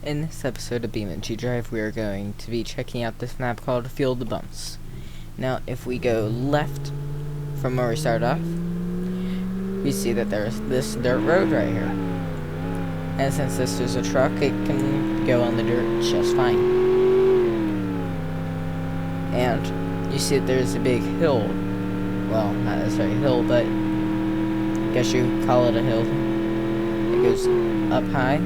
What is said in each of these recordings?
In this episode of beamng.drive, we are going to be checking out this map called Field of Bumps. Now, if we go left from where we started off, we see that there's this dirt road right here. And since this is a truck, it can go on the dirt just fine. And you see that there's a big hill. Well, not necessarily a hill, but I guess you could call it a hill. It goes up high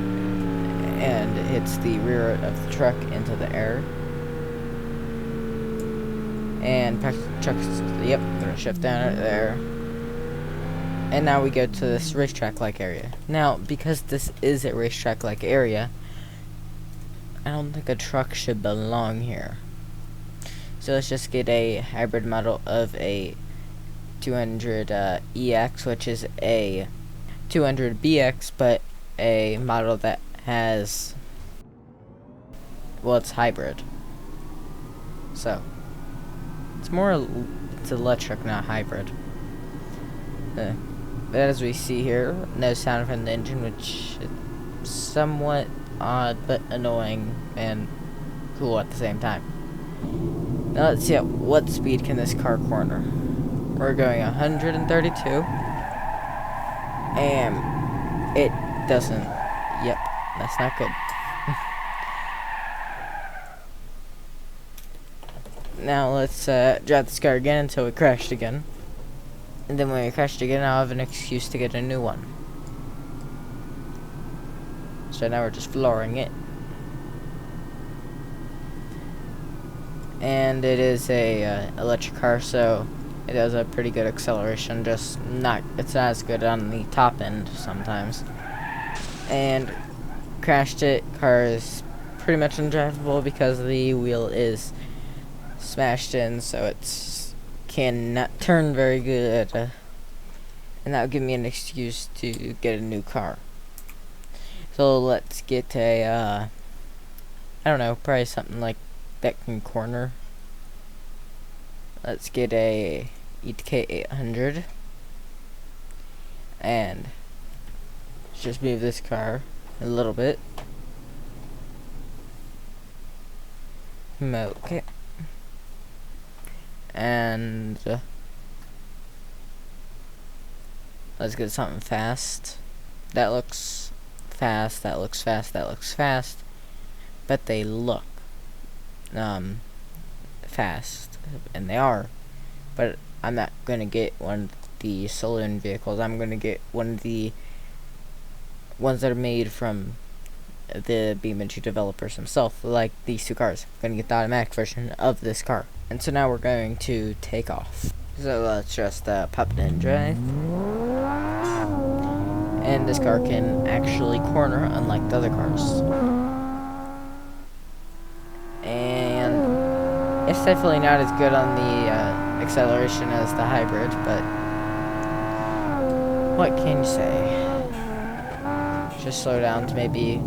and hits the rear of the truck into the air. And trucks, yep, gonna shift down right there. And now we go to this racetrack-like area. Now, because this is a racetrack-like area, I don't think a truck should belong here. So let's just get a hybrid model of a 200 EX, which is a 200 BX, but a model that has, well, it's hybrid. So it's electric, not hybrid. But as we see here, no sound from the engine, which is somewhat odd but annoying and cool at the same time. Now let's see at what speed can this car corner. We're going 132, and it doesn't. Yep, that's not good. Now let's drive this car again until we crashed again. And then when we crashed again, I'll have an excuse to get a new one. So now we're just flooring it. And it is a electric car, so it has a pretty good acceleration, it's not as good on the top end sometimes. And crashed it. Car is pretty much undrivable because the wheel is smashed in, so it's cannot turn very good. And that would give me an excuse to get a new car. So let's get a, I don't know, probably something like that can corner. Let's get a ETK 800. And let's just move this car a little bit. Okay. And let's get something fast. That looks fast, that looks fast, that looks fast. But they look fast, and they are. But I'm not gonna get one of the saloon vehicles. I'm gonna get one of the ones that are made from the beamng developers himself, like these two cars. I'm gonna get the automatic version of this car. And so now we're going to take off. So let's just pop it in drive. And this car can actually corner, unlike the other cars. And it's definitely not as good on the acceleration as the hybrid, but what can you say? Just slow down to maybe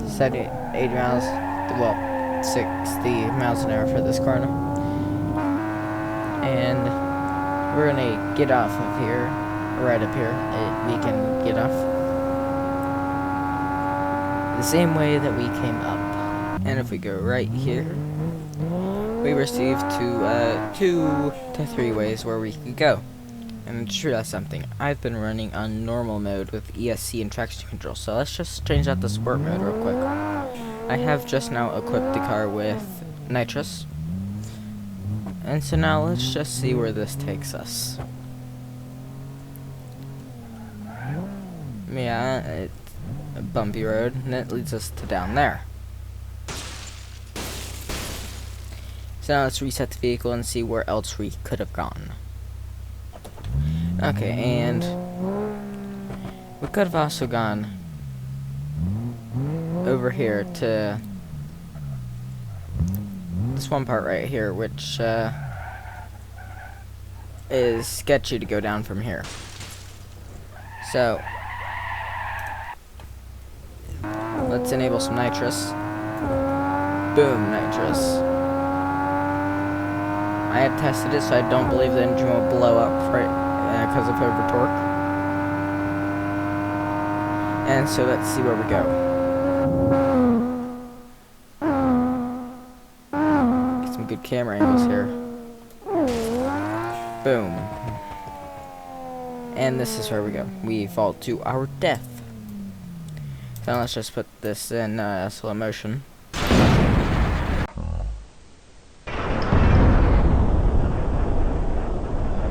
70, 80 miles, well, 60 miles an hour for this corner. And we're gonna get off of here, right up here. We can get off the same way that we came up. And if we go right here, we receive two to three ways where we could go. And just realized something. I've been running on normal mode with ESC and traction control, so let's just change out the sport mode real quick. I have just now equipped the car with nitrous. And so now let's just see where this takes us. Yeah, it's a bumpy road, and it leads us to down there. So now let's reset the vehicle and see where else we could have gone. Okay, and we could have also gone over here to this one part right here, which is sketchy to go down from here. So let's enable some nitrous. Boom, nitrous. I have tested it, so I don't believe the engine will blow up because of over torque. And so let's see where we go. Get some good camera angles here. Boom. And this is where we go. We fall to our death. So let's just put this in slow motion.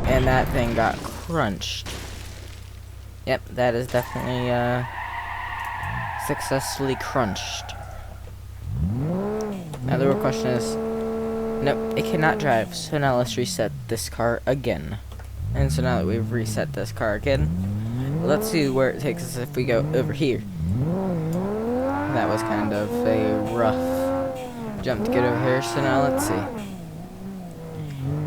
And that thing got crunched. Yep, that is definitely successfully crunched. Now the real question is, nope, it cannot drive. So now let's reset this car again. And so now that we've reset this car again, let's see where it takes us if we go over here. That was kind of a rough jump to get over here, so now let's see.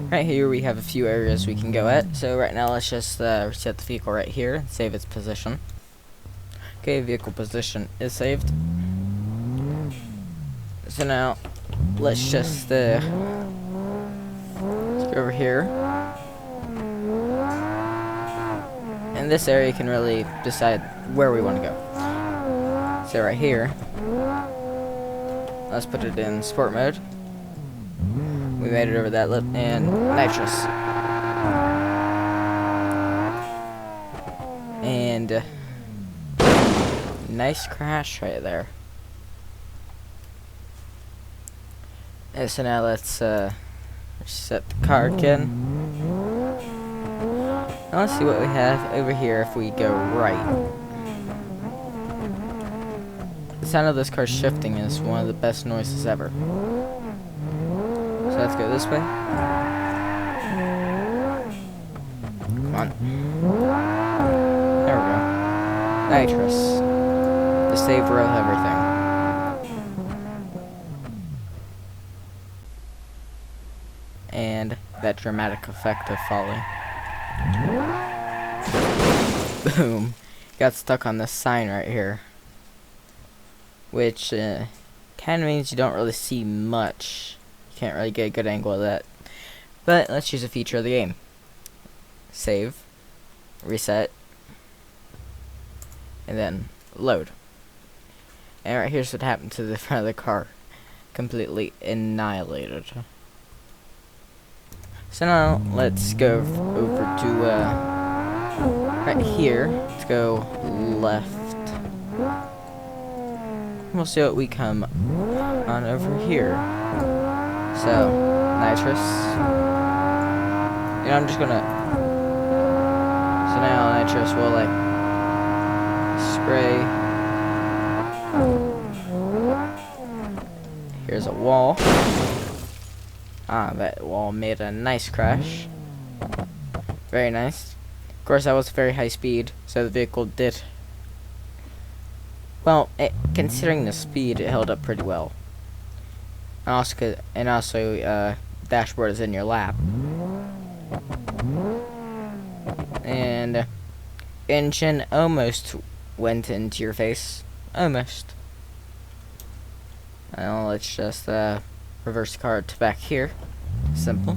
Right here we have a few areas we can go at, so right now let's just reset the vehicle right here and save its position. Okay, vehicle position is saved. So now let's just go over here. And this area can really decide where we want to go. So right here, let's put it in sport mode. We made it over that lip, and nitrous. And nice crash right there. And so now let's reset the car again. Now let's see what we have over here if we go right. The sound of this car shifting is one of the best noises ever. So let's go this way. Come on. There we go. Nitrous. The savior of everything. And that dramatic effect of falling. Boom. Got stuck on this sign right here. Which kind of means you don't really see much. You can't really get a good angle of that. But let's use a feature of the game. Save. Reset. And then load. And right here's what happened to the front of the car. Completely annihilated. So now let's go over to right here. Let's go left. We'll see what we come on over here. So nitrous. You know, I'm just gonna. So now nitrous will like spray. Here's a wall. Ah, that wall made a nice crash. Very nice. Of course, that was very high speed, so the vehicle did. Well, considering the speed, it held up pretty well. And also, dashboard is in your lap. And engine almost went into your face. Almost. Now let's just reverse the car to back here. Simple.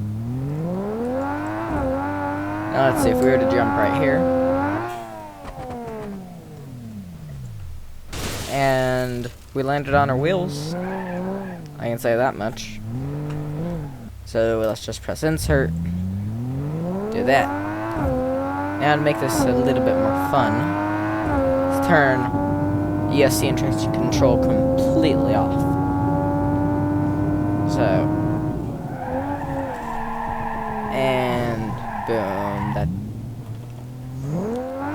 Now let's see if we were to jump right here. And we landed on our wheels. I can say that much. So let's just press insert. Do that. Now to make this a little bit more fun, let's turn ESC and traction control completely off. So, and boom, that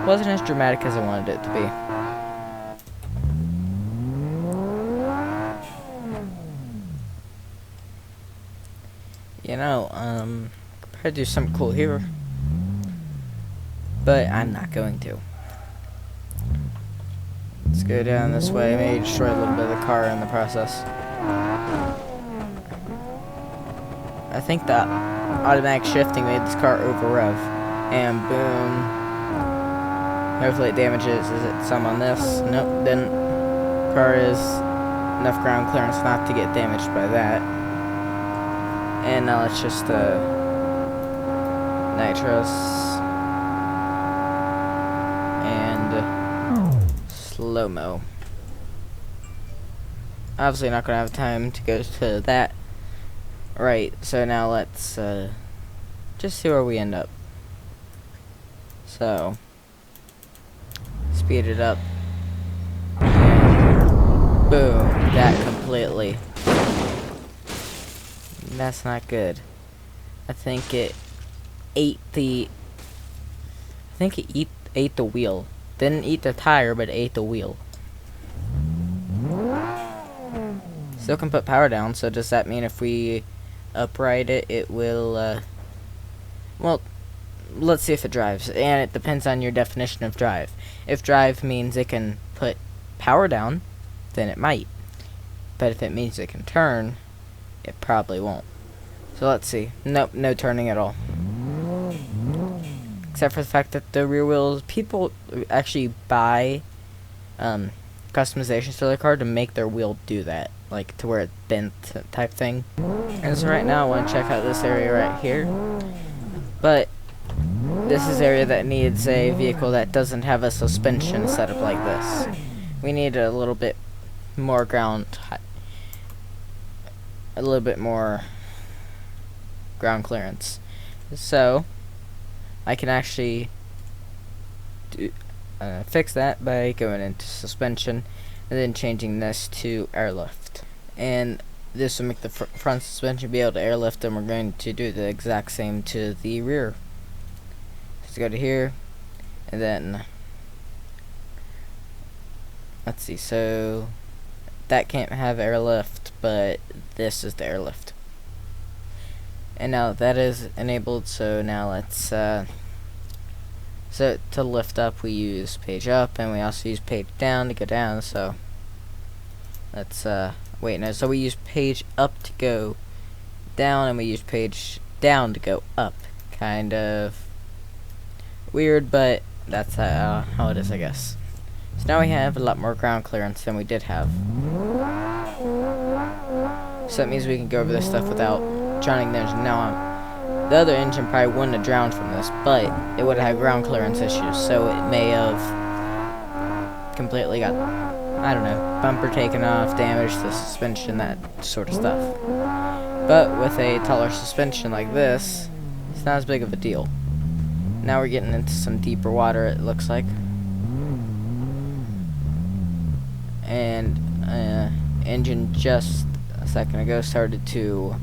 wasn't as dramatic as I wanted it to be. You know, I could probably do something cool here, but I'm not going to. Let's go down this way, maybe destroy a little bit of the car in the process. I think that automatic shifting made this car over rev. And boom. Hopefully it damages. Is it some on this? Nope, didn't. Car is enough ground clearance not to get damaged by that. And now let's just nitrous and slow-mo. obviously not gonna have time to go to that. Right, so now let's just see where we end up. So speed it up. Boom, that completely. That's not good. I think it ate the ate the wheel. Didn't eat the tire, but ate the wheel. Still can put power down, so does that mean if we upright it, it will, well, let's see if it drives. And it depends on your definition of drive. If drive means it can put power down, then it might. But if it means it can turn, it probably won't. So let's see. Nope, no turning at all. Except for the fact that the rear wheels, people actually buy customizations to their car to make their wheel do that. Like to where it's bent type thing. And so right now I want to check out this area right here. But this is area that needs a vehicle that doesn't have a suspension setup like this. We need a little bit more ground clearance. So I can actually fix that by going into suspension and then changing this to airlift. And this will make the front suspension be able to airlift, and we're going to do the exact same to the rear. Let's go to here, and then let's see, so that can't have airlift, but this is the airlift. And now that is enabled, so now let's so to lift up we use page up, and we also use page down to go down. So let's wait, no, so we use page up to go down, and we use page down to go up. Kind of weird, but that's how it is, I guess. So now we have a lot more ground clearance than we did have. So that means we can go over this stuff without drowning the engine. Now, the other engine probably wouldn't have drowned from this, but it would have had ground clearance issues, so it may have completely got, I don't know, bumper taken off, damaged the suspension, that sort of stuff. But with a taller suspension like this, it's not as big of a deal. Now we're getting into some deeper water, it looks like. And engine just a second ago started to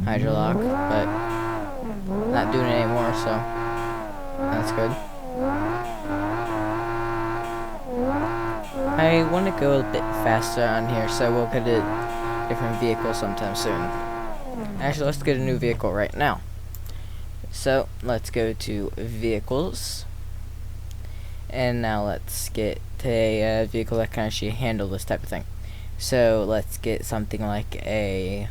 hydrolock, but not doing it anymore, so that's good. I want to go a bit faster on here, so we'll get a different vehicle sometime soon. Actually, let's get a new vehicle right now. So let's go to vehicles, and now let's get a vehicle that can actually handle this type of thing. So let's get something like a,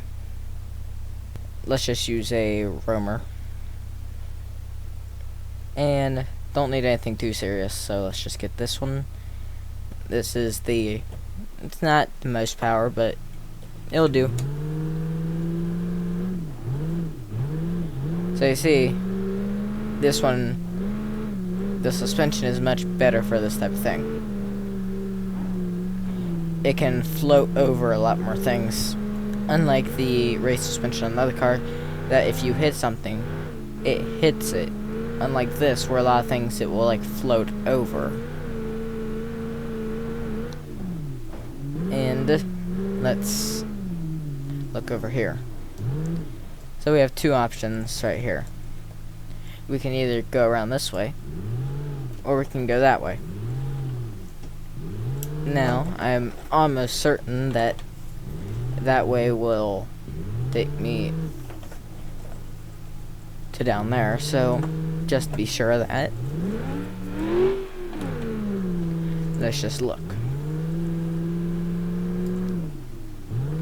let's just use a roamer, and don't need anything too serious, so let's just get this one. This is it's not the most power, but it'll do. So you see, this one, the suspension is much better for this type of thing. It can float over a lot more things, unlike the race suspension on the other car, that if you hit something, it hits it. Unlike this, where a lot of things it will like float over. And let's look over here. So we have two options right here. We can either go around this way, or we can go that way. Now, I'm almost certain that that way will take me to down there, so just to be sure of that, let's just look.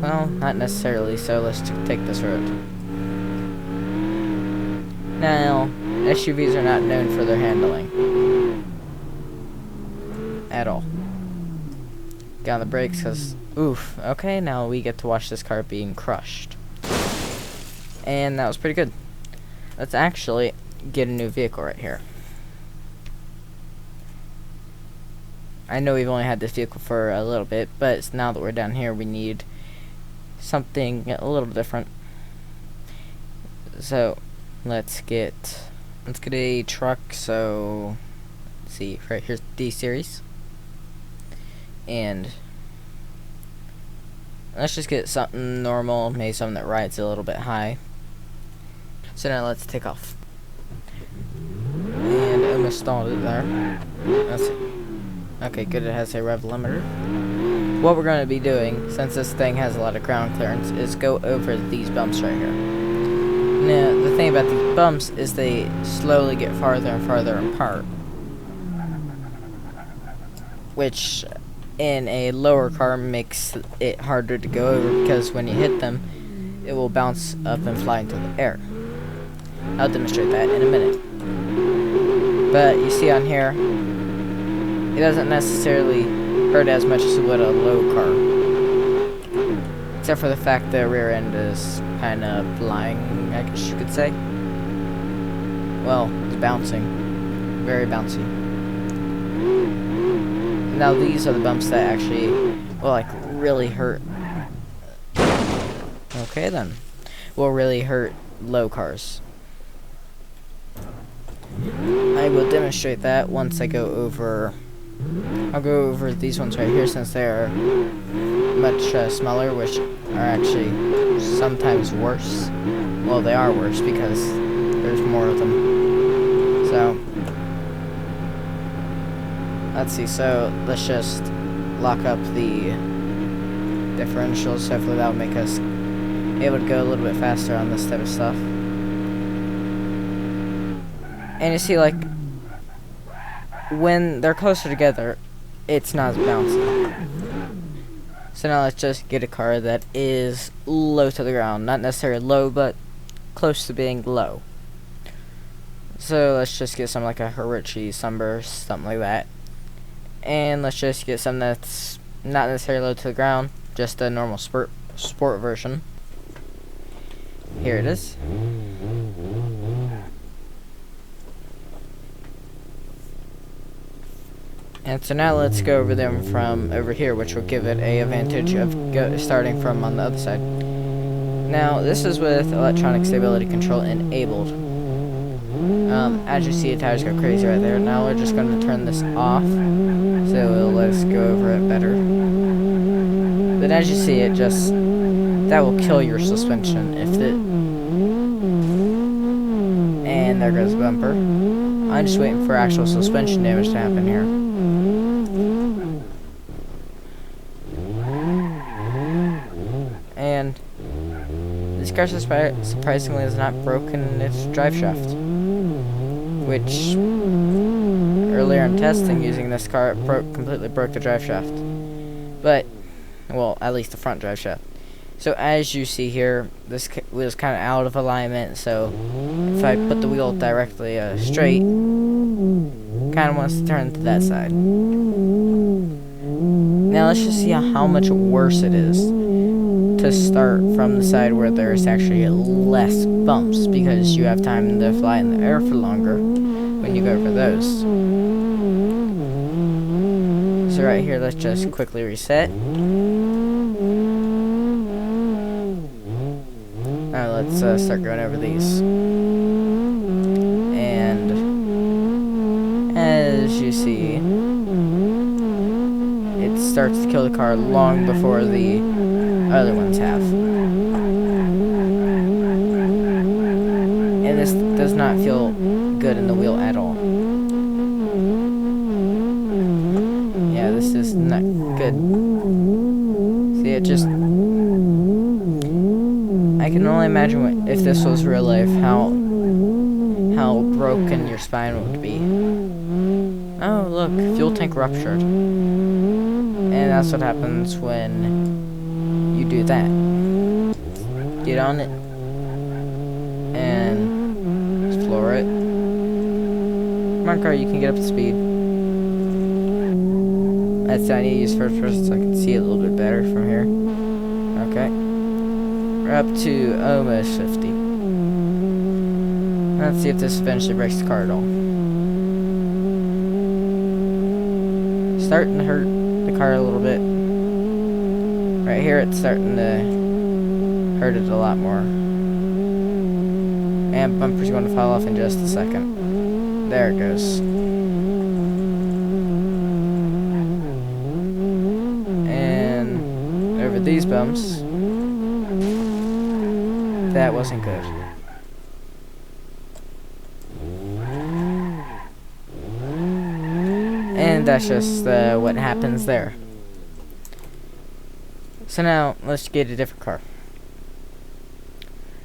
Well, not necessarily, so let's take this road. Now, SUVs are not known for their handling at all. Get on the brakes, because, oof, okay, now we get to watch this car being crushed. And that was pretty good. Let's actually get a new vehicle right here. I know we've only had this vehicle for a little bit, but now that we're down here, we need something a little different. So let's get a truck. So let's see, right here's D series, and let's just get something normal, maybe something that rides a little bit high. So now let's take off. And almost stalled it there. Let's see. Okay, good, it has a rev limiter. What we're going to be doing, since this thing has a lot of ground clearance, is go over these bumps right here. Now, the thing about these bumps is they slowly get farther and farther apart, which in a lower car makes it harder to go over, because when you hit them, it will bounce up and fly into the air. I'll demonstrate that in a minute. But you see on here, it doesn't necessarily hurt as much as it would a low car. Except for the fact the rear end is kind of flying, I guess you could say. Well, it's bouncing. Very bouncy. Now these are the bumps that actually will like really hurt. Okay then. Will really hurt low cars. I will demonstrate that once I go over. I'll go over these ones right here, since they're much smaller, which are actually sometimes worse. Well, they are worse because there's more of them. So let's see. So let's just lock up the differentials. Hopefully that will make us able to go a little bit faster on this type of stuff. And you see, like, when they're closer together, it's not as bouncy. So now let's just get a car that is low to the ground. Not necessarily low, but close to being low. So let's just get something like a Horichi Sunburst, something like that. And let's just get something that's not necessarily low to the ground, just a normal sport version. Here it is. And so now let's go over them from over here, which will give it a advantage of starting from on the other side. Now this is with electronic stability control enabled. As you see, the tires go crazy right there. Now we're just going to turn this off, so it'll let us go over it better. But as you see, it just, that will kill your suspension if it. And there goes the bumper. I'm just waiting for actual suspension damage to happen here. And this car surprisingly is not broken its drive shaft, which earlier in testing using this car, it completely broke the drive shaft. But, well, at least the front drive shaft. So as you see here, this wheel is kind of out of alignment, so if I put the wheel directly straight, kind of wants to turn to that side. Now let's just see how much worse it is to start from the side where there's actually less bumps, because you have time to fly in the air for longer when you go over those. So right here, let's just quickly reset. Now let's start going over these. And as you see, it starts to kill the car long before the other ones have. And this does not feel good in the wheel at all. Yeah, this is not good. See, it just, I can only imagine if this was real life, how broken your spine would be. Oh, look, fuel tank ruptured. And that's what happens when you do that. Get on it and just floor it. Come on, car, you can get up to speed. That's I need to use first person so I can see it a little bit better from here. Okay. We're up to almost 50. Let's see if this eventually breaks the car at all. starting to hurt the car a little bit. Right here, it's starting to hurt it a lot more. And bumper's going to fall off in just a second. There it goes. And over these bumps, that wasn't good. And that's just what happens there. So now, let's get a different car.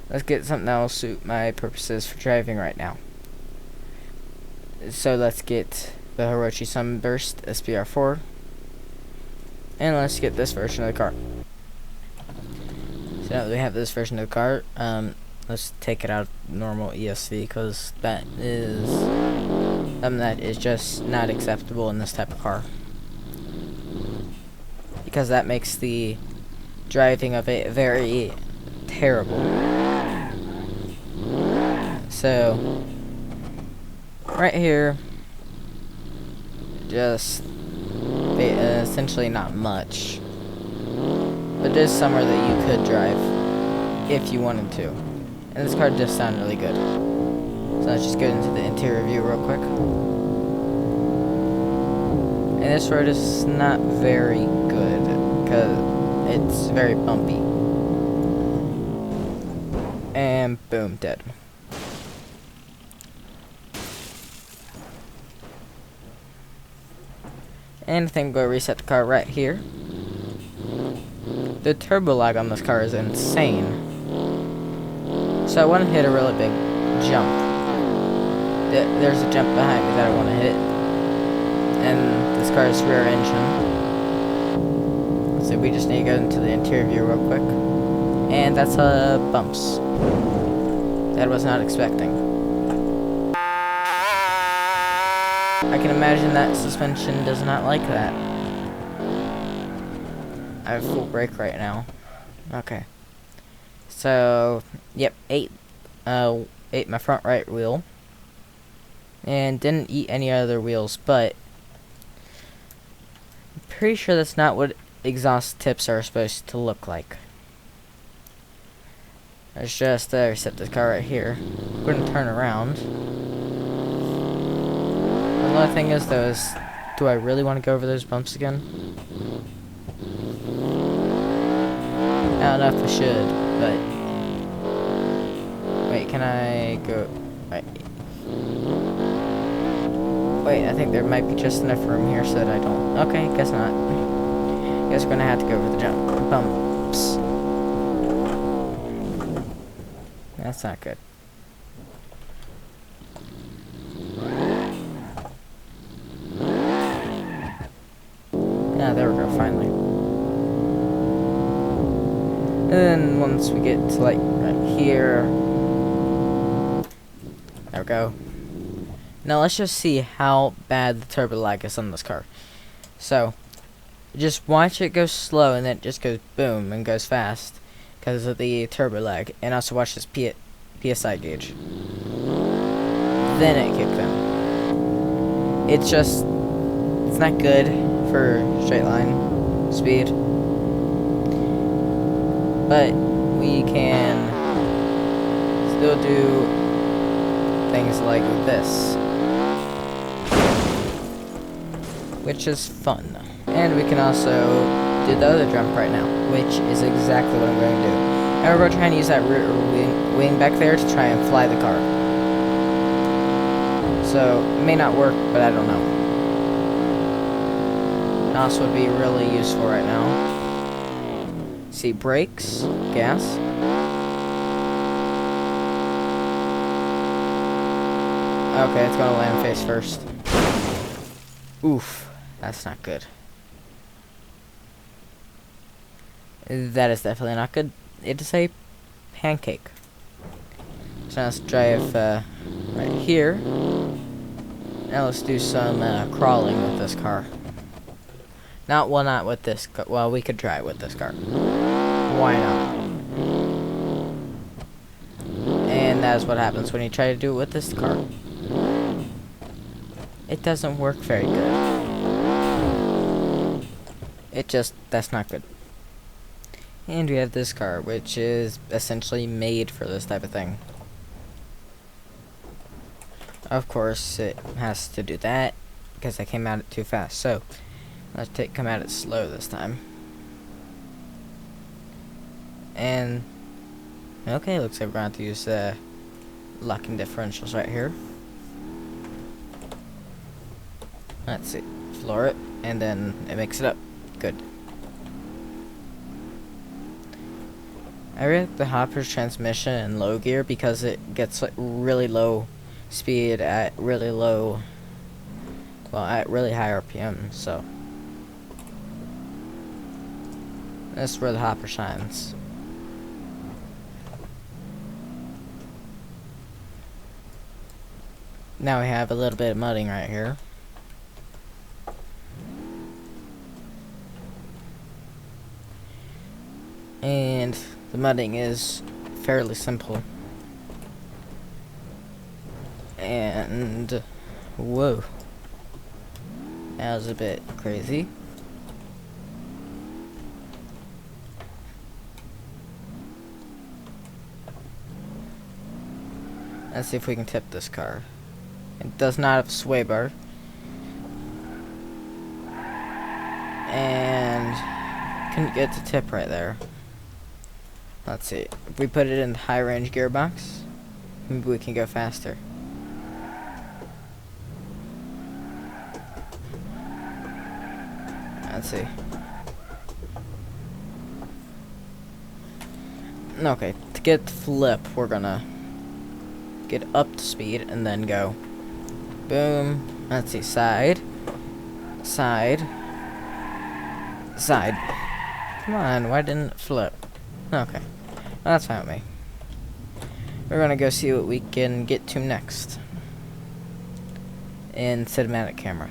Let's get something that will suit my purposes for driving right now. So let's get the Hirochi Sunburst SBR4. And let's get this version of the car. So now that we have this version of the car, let's take it out of normal ESV, because that is something that is just not acceptable in this type of car. Because that makes the driving of it very terrible. So, right here, just essentially not much. But there's somewhere that you could drive if you wanted to. And this car does sound really good. So let's just go into the interior view real quick. And this road is not very good because it's very bumpy. And boom, dead. And I think I'm going to reset the car right here. The turbo lag on this car is insane. So I want to hit a really big jump. There's a jump behind me that I want to hit. And this car's rear engine. So we just need to go into the interior view real quick. And that's bumps. That I was not expecting. I can imagine that suspension does not like that. I have full brake right now. Okay. So, yep, ate my front right wheel. And didn't eat any other wheels, but I'm pretty sure that's not what exhaust tips are supposed to look like. Let's just reset this car right here. We're going to turn around. The only thing is, though, is do I really want to go over those bumps again? I don't know if I should, but wait, can I go? Right. Wait, I think there might be just enough room here so that I don't. Okay, guess not. Guess we're gonna have to go over the bumps. That's not good. Yeah, there we go, finally. And then once we get to like right here, there we go. Now let's just see how bad the turbo lag is on this car. So, just watch it go slow and then it just goes boom and goes fast because of the turbo lag. And also watch this PSI gauge. Then it kicked in. It's not good for straight line speed, but we can still do things like this, which is fun. And we can also do the other jump right now, which is exactly what I'm going to do. And we're going to try and use that rear wing back there to try and fly the car. So, it may not work, but I don't know. NOS would be really useful right now. See, brakes, gas. Okay, it's gonna land face first. Oof, that's not good. That is definitely not good. It is a pancake. So now let's drive right here. Now let's do some crawling with this car. Not with this car. Well, we could try with this car. Why not? And that's what happens when you try to do it with this car. It doesn't work very good. That's not good. And we have this car, which is essentially made for this type of thing. Of course, it has to do that because I came at it too fast. So let's come at it slow this time. And okay, looks like we're going to use locking differentials right here. Let's see, floor it, and then it makes it up. Good. I really like the Hopper's transmission in low gear because it gets like really low speed at really low, well, at really high RPM. So that's where the Hopper shines. Now we have a little bit of mudding right here. And the mudding is fairly simple. And whoa, that was a bit crazy. Let's see if we can tip this car. It does not have a sway bar. And couldn't get the tip right there. Let's see. If we put it in the high range gearbox, maybe we can go faster. Let's see. Okay, to get the flip, we're gonna get up to speed and then go boom. Let's see, side, side, side. Come on, why didn't it flip? Okay, that's fine with me. We're gonna go see what we can get to next in cinematic camera.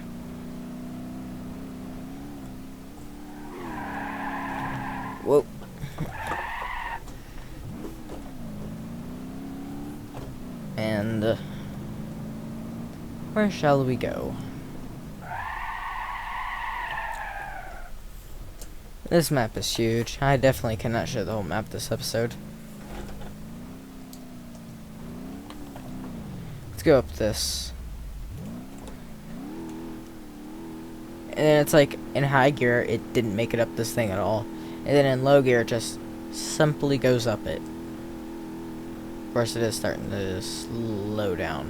Whoa. And where shall we go? This map is huge. I definitely cannot show the whole map this episode. Let's go up this. And then it's like in high gear it didn't make it up this thing at all. And then in low gear it just simply goes up it. Of course it is starting to slow down.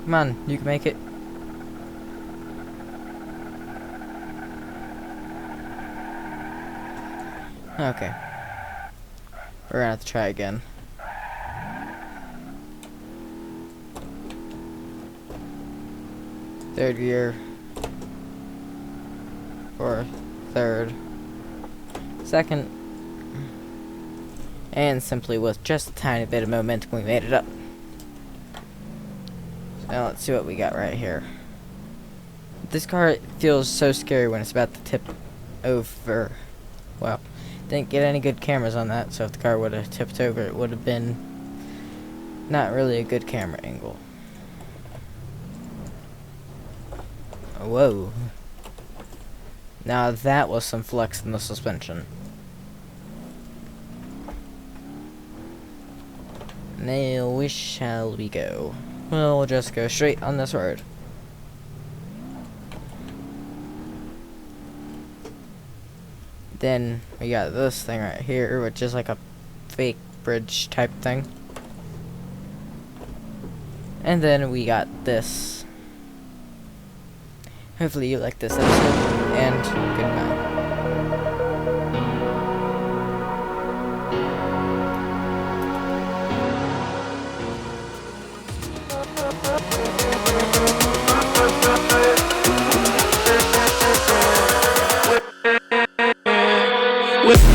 Come on, you can make it. Okay. We're gonna have to try again. Third gear. Fourth. Third. Second. And simply with just a tiny bit of momentum we made it up. So now let's see what we got right here. This car feels so scary when it's about to tip over. Well, didn't get any good cameras on that, so if the car would have tipped over it would have been not really a good camera angle. Whoa. Now that was some flex in the suspension. Now, where shall we go? Well, we'll just go straight on this road. Then we got this thing right here, which is like a fake bridge type thing. And then we got this. Hopefully you like this episode, and goodbye. With